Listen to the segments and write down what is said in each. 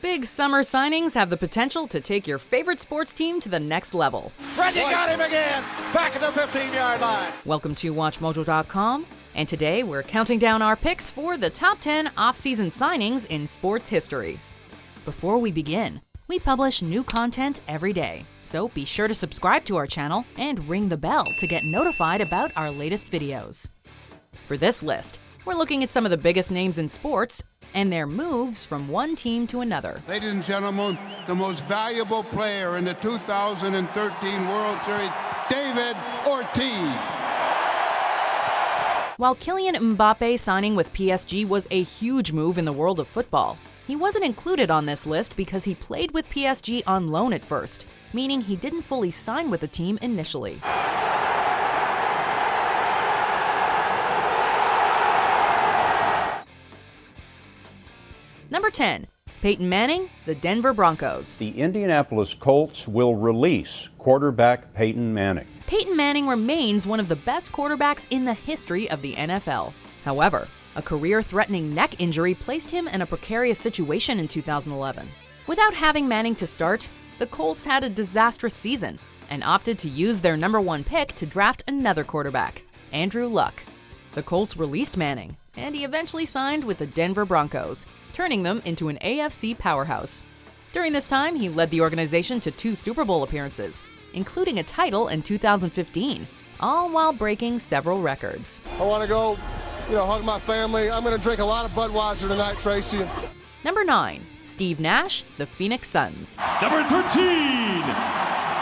Big summer signings have the potential to take your favorite sports team to the next level. Reggie got him again, back at the 15-yard line. Welcome to WatchMojo.com, and today we're counting down our picks for the top 10 off-season signings in sports history. Before we begin, we publish new content every day, so be sure to subscribe to our channel and ring the bell to get notified about our latest videos. For this list, we're looking at some of the biggest names in sports and their moves from one team to another. Ladies and gentlemen, the most valuable player in the 2013 World Series, David Ortiz. While Kylian Mbappe signing with PSG was a huge move in the world of football, he wasn't included on this list because he played with PSG on loan at first, meaning he didn't fully sign with the team initially. Number 10. Peyton Manning, the Denver Broncos. The Indianapolis Colts will release quarterback Peyton Manning. Peyton Manning remains one of the best quarterbacks in the history of the NFL. However, a career-threatening neck injury placed him in a precarious situation in 2011. Without having Manning to start, the Colts had a disastrous season and opted to use their number 1 pick to draft another quarterback, Andrew Luck. The Colts released Manning, and he eventually signed with the Denver Broncos, turning them into an AFC powerhouse. During this time, he led the organization to 2 Super Bowl appearances, including a title in 2015, all while breaking several records. I want to go, hug my family. I'm going to drink a lot of Budweiser tonight, Tracy. Number 9. Steve Nash, the Phoenix Suns. Number 13,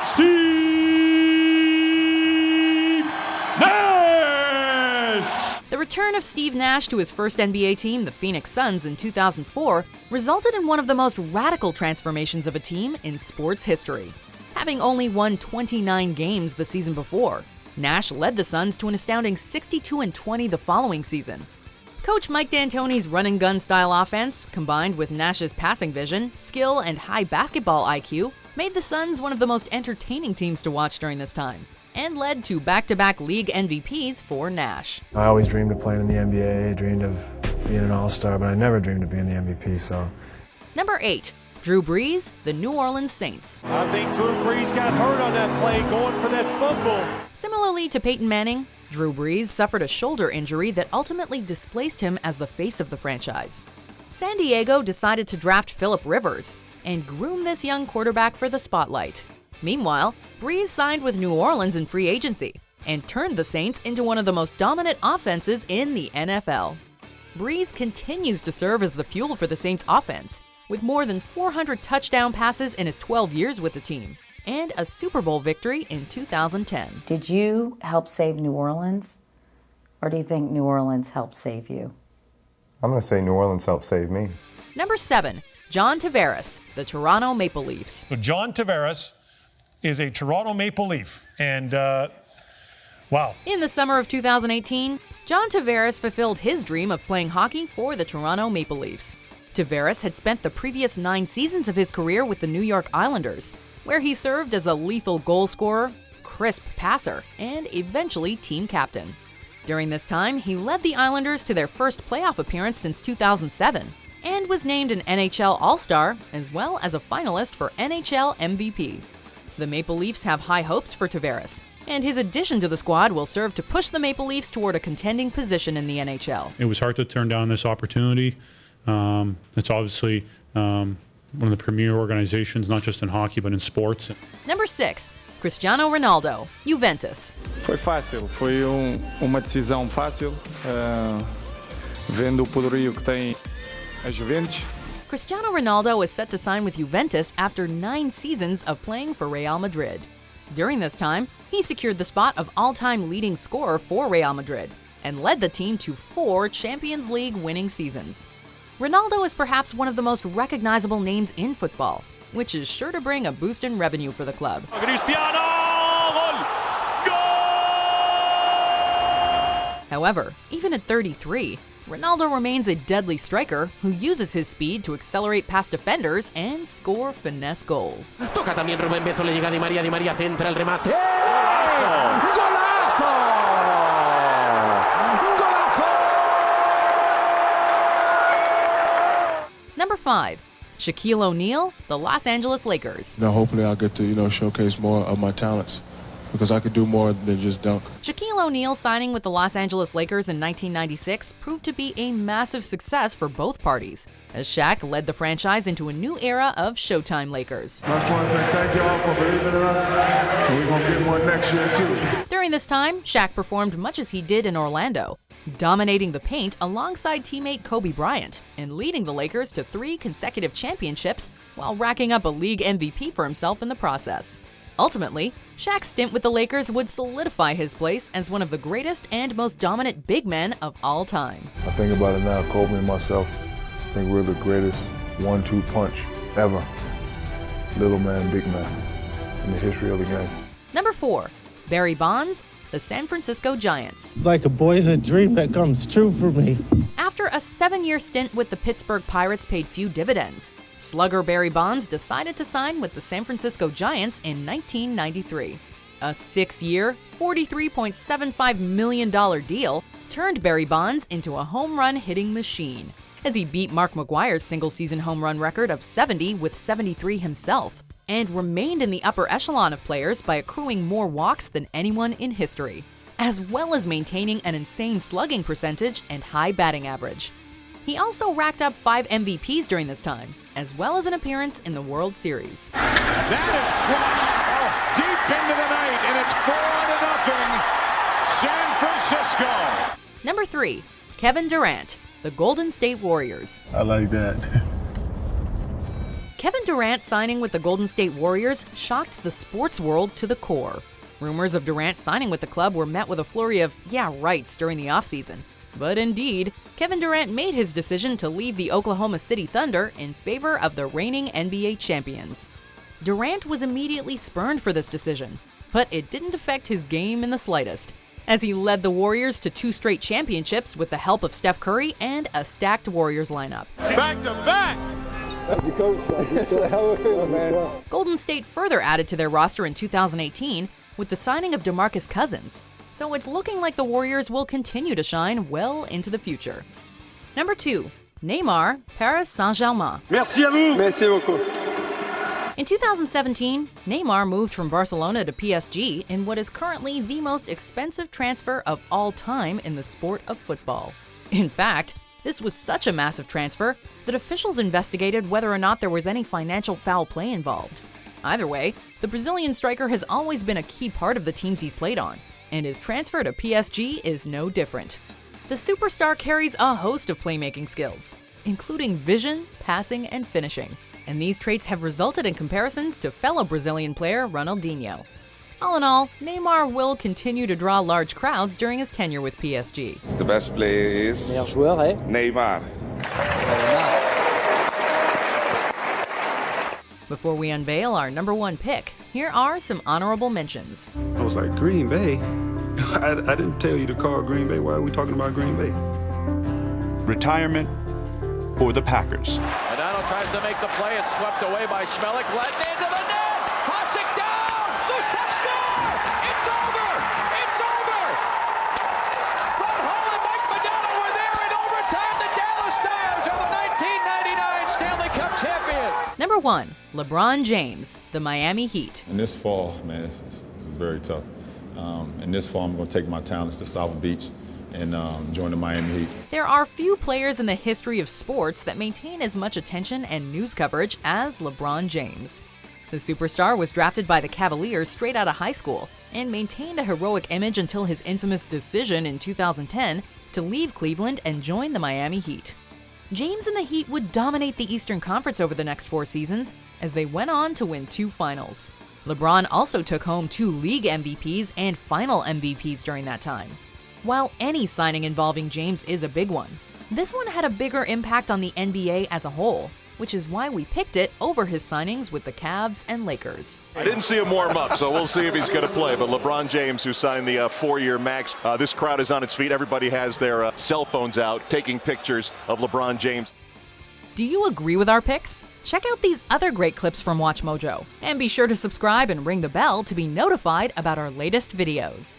Steve Nash! The return of Steve Nash to his first NBA team, the Phoenix Suns, in 2004 resulted in one of the most radical transformations of a team in sports history. Having only won 29 games the season before, Nash led the Suns to an astounding 62-20 the following season. Coach Mike D'Antoni's run-and-gun style offense, combined with Nash's passing vision, skill, and high basketball IQ, made the Suns one of the most entertaining teams to watch during this time, and led to back-to-back league MVPs for Nash. I always dreamed of playing in the NBA, dreamed of being an all-star, but I never dreamed of being the MVP, so. Number 8. Drew Brees, the New Orleans Saints. I think Drew Brees got hurt on that play going for that fumble. Similarly to Peyton Manning, Drew Brees suffered a shoulder injury that ultimately displaced him as the face of the franchise. San Diego decided to draft Phillip Rivers and groom this young quarterback for the spotlight. Meanwhile, Brees signed with New Orleans in free agency and turned the Saints into one of the most dominant offenses in the NFL. Brees continues to serve as the fuel for the Saints' offense, with more than 400 touchdown passes in his 12 years with the team, and a Super Bowl victory in 2010. Did you help save New Orleans, or do you think New Orleans helped save you? I'm going to say New Orleans helped save me. Number 7. John Tavares, the Toronto Maple Leafs. So John Tavares is a Toronto Maple Leaf, and wow. In the summer of 2018, John Tavares fulfilled his dream of playing hockey for the Toronto Maple Leafs. Tavares had spent the previous 9 seasons of his career with the New York Islanders, where he served as a lethal goal scorer, crisp passer, and eventually team captain. During this time, he led the Islanders to their first playoff appearance since 2007, and was named an NHL All-Star, as well as a finalist for NHL MVP. The Maple Leafs have high hopes for Tavares, and his addition to the squad will serve to push the Maple Leafs toward a contending position in the NHL. It was hard to turn down this opportunity. It's obviously one of the premier organizations, not just in hockey, but in sports. Number 6. Cristiano Ronaldo, Juventus. Foi fácil, foi uma decisão fácil, vendo o poderio que tem a Juventus. Cristiano Ronaldo is set to sign with Juventus after 9 seasons of playing for Real Madrid. During this time, he secured the spot of all-time leading scorer for Real Madrid and led the team to 4 Champions League winning seasons. Ronaldo is perhaps one of the most recognizable names in football, which is sure to bring a boost in revenue for the club. Cristiano! Goal! However, even at 33, Ronaldo remains a deadly striker who uses his speed to accelerate past defenders and score finesse goals. Toca también Rubén Bezo, le llega a Di María centra el remate. ¡Golazo! ¡Golazo! Number 5. Shaquille O'Neal, the Los Angeles Lakers. Hopefully I'll get to, showcase more of my talents because I could do more than just dunk. Shaquille O'Neal signing with the Los Angeles Lakers in 1996 proved to be a massive success for both parties, as Shaq led the franchise into a new era of Showtime Lakers. I just want to say thank y'all for believing in us, and we're going to get one next year too. During this time, Shaq performed much as he did in Orlando, dominating the paint alongside teammate Kobe Bryant and leading the Lakers to 3 consecutive championships while racking up a league MVP for himself in the process. Ultimately, Shaq's stint with the Lakers would solidify his place as one of the greatest and most dominant big men of all time. I think about it now, Kobe and myself, I think we're the greatest 1-2 punch ever. Little man, big man, in the history of the game. Number 4, Barry Bonds, the San Francisco Giants. It's like a boyhood dream that comes true for me. After a 7-year stint with the Pittsburgh Pirates paid few dividends, slugger Barry Bonds decided to sign with the San Francisco Giants in 1993. A 6-year, $43.75 million deal turned Barry Bonds into a home run hitting machine, as he beat Mark McGwire's single-season home run record of 70 with 73 himself, and remained in the upper echelon of players by accruing more walks than anyone in history, as well as maintaining an insane slugging percentage and high batting average. He also racked up 5 MVPs during this time, as well as an appearance in the World Series. That is crushed deep into the night, and it's 4-0 San Francisco. Number 3, Kevin Durant, the Golden State Warriors. I like that. Kevin Durant signing with the Golden State Warriors shocked the sports world to the core. Rumors of Durant signing with the club were met with a flurry of "yeah, rights" during the offseason. But indeed, Kevin Durant made his decision to leave the Oklahoma City Thunder in favor of the reigning NBA champions. Durant was immediately spurned for this decision, but it didn't affect his game in the slightest, as he led the Warriors to 2 straight championships with the help of Steph Curry and a stacked Warriors lineup. Back to back! Golden State further added to their roster in 2018 with the signing of DeMarcus Cousins, so it's looking like the Warriors will continue to shine well into the future. Number 2, Neymar, Paris Saint-Germain. Merci à vous. Merci beaucoup. In 2017, Neymar moved from Barcelona to PSG in what is currently the most expensive transfer of all time in the sport of football. In fact, this was such a massive transfer that officials investigated whether or not there was any financial foul play involved. Either way, the Brazilian striker has always been a key part of the teams he's played on, and his transfer to PSG is no different. The superstar carries a host of playmaking skills, including vision, passing, and finishing, and these traits have resulted in comparisons to fellow Brazilian player Ronaldinho. All in all, Neymar will continue to draw large crowds during his tenure with PSG. The best player is Neymar. Before we unveil our number 1 pick, here are some honorable mentions. I was like, Green Bay? I didn't tell you to call Green Bay. Why are we talking about Green Bay? Retirement or the Packers? Ronaldo tries to make the play. It's swept away by Schmelik. Led into the net. Pops it down. Susek score. It's over. It's over. Ron Hall and Mike Madonna were there in overtime. The Dallas Stars are the 1999 Stanley Cup champions. Number 1, LeBron James, the Miami Heat. In this fall, man, this is very tough. In this fall, I'm going to take my talents to South Beach and join the Miami Heat. There are few players in the history of sports that maintain as much attention and news coverage as LeBron James. The superstar was drafted by the Cavaliers straight out of high school and maintained a heroic image until his infamous decision in 2010 to leave Cleveland and join the Miami Heat. James and the Heat would dominate the Eastern Conference over the next 4 seasons as they went on to win 2 finals. LeBron also took home 2 league MVPs and final MVPs during that time. While any signing involving James is a big one, this one had a bigger impact on the NBA as a whole, which is why we picked it over his signings with the Cavs and Lakers. I didn't see him warm up, so we'll see if he's going to play. But LeBron James, who signed the 4-year max, this crowd is on its feet. Everybody has their cell phones out, taking pictures of LeBron James. Do you agree with our picks? Check out these other great clips from WatchMojo, and be sure to subscribe and ring the bell to be notified about our latest videos.